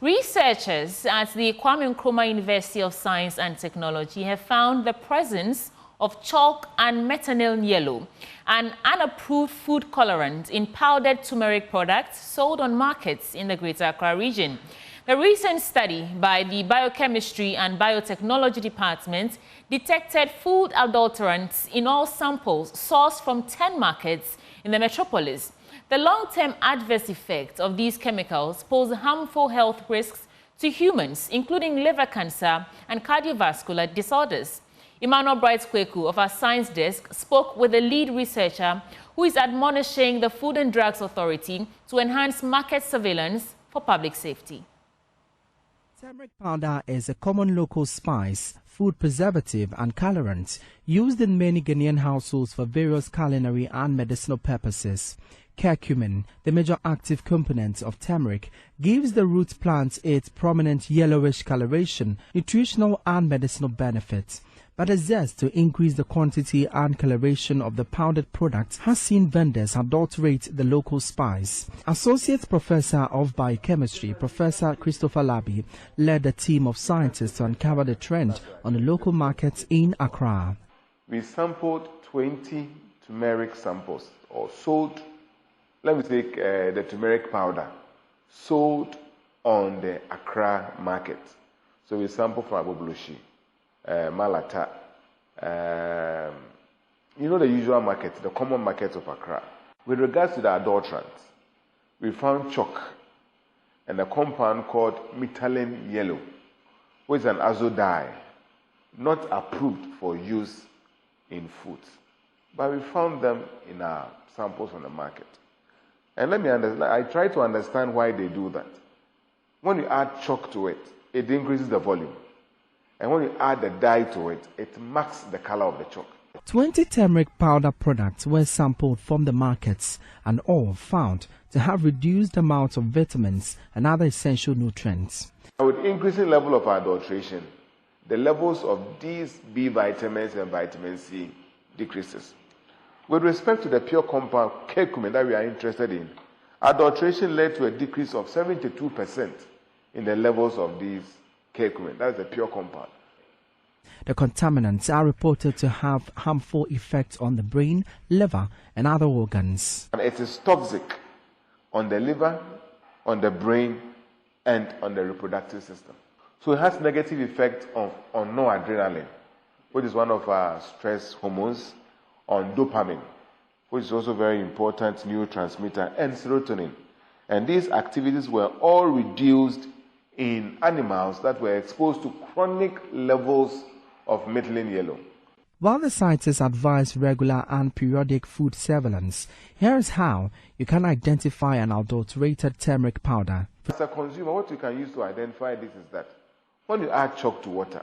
Researchers at the Kwame Nkrumah University of Science and Technology have found the presence of chalk and methanol yellow, an unapproved food colorant in powdered turmeric products sold on markets in the Greater Accra region. The recent study by the Biochemistry and Biotechnology Department detected food adulterants in all samples sourced from 10 markets in the metropolis. The long-term adverse effects of these chemicals pose harmful health risks to humans, including liver cancer and cardiovascular disorders. Emmanuel Bright-Kweku of our science desk spoke with the lead researcher who is admonishing the Food and Drugs Authority to enhance market surveillance for public safety. Turmeric powder is a common local spice, food preservative and colorant used in many Ghanaian households for various culinary and medicinal purposes. Curcumin, the major active component of turmeric, gives the root plant its prominent yellowish coloration, nutritional and medicinal benefits. But a zest to increase the quantity and coloration of the powdered product has seen vendors adulterate the local spice. Associate Professor of Biochemistry, Professor Christopher Labi, led a team of scientists to uncover the trend on the local markets in Accra. We sampled 20 turmeric samples, or sold, let me take the turmeric powder, sold on the Accra market. So we sampled from Abobloshi, Malata, you know, the usual market, the common market of Accra. With regards to the adulterants, we found chalk and a compound called methylene yellow, which is an azo dye, not approved for use in foods. But we found them in our samples on the market. And let me understand, I try to understand why they do that. When you add chalk to it, it increases the volume. And when you add the dye to it, it marks the color of the chalk. 20 turmeric powder products were sampled from the markets and all found to have reduced amounts of vitamins and other essential nutrients. With increasing level of adulteration, the levels of these B vitamins and vitamin C decreases. With respect to the pure compound curcumin that we are interested in, adulteration led to a decrease of 72% in the levels of these curcumin. That is the pure compound. The contaminants are reported to have harmful effects on the brain, liver, and other organs. And it is toxic on the liver, on the brain, and on the reproductive system. So it has negative effect on noradrenaline, which is one of our stress hormones, on dopamine, which is also very important neurotransmitter, and serotonin. And these activities were all reduced in animals that were exposed to chronic levels of methylene yellow. While the scientists advise regular and periodic food surveillance, here is how you can identify an adulterated turmeric powder. As a consumer, what you can use to identify this is that when you add chalk to water,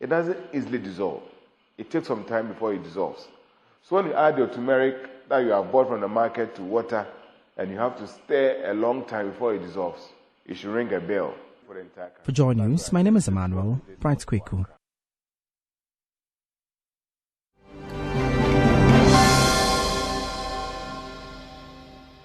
it doesn't easily dissolve. It takes some time before it dissolves. So when you add your turmeric that you have bought from the market to water and you have to stir a long time before it dissolves, it should ring a bell for the entire country. For Joy News, my name is Emmanuel Bright-Kweku.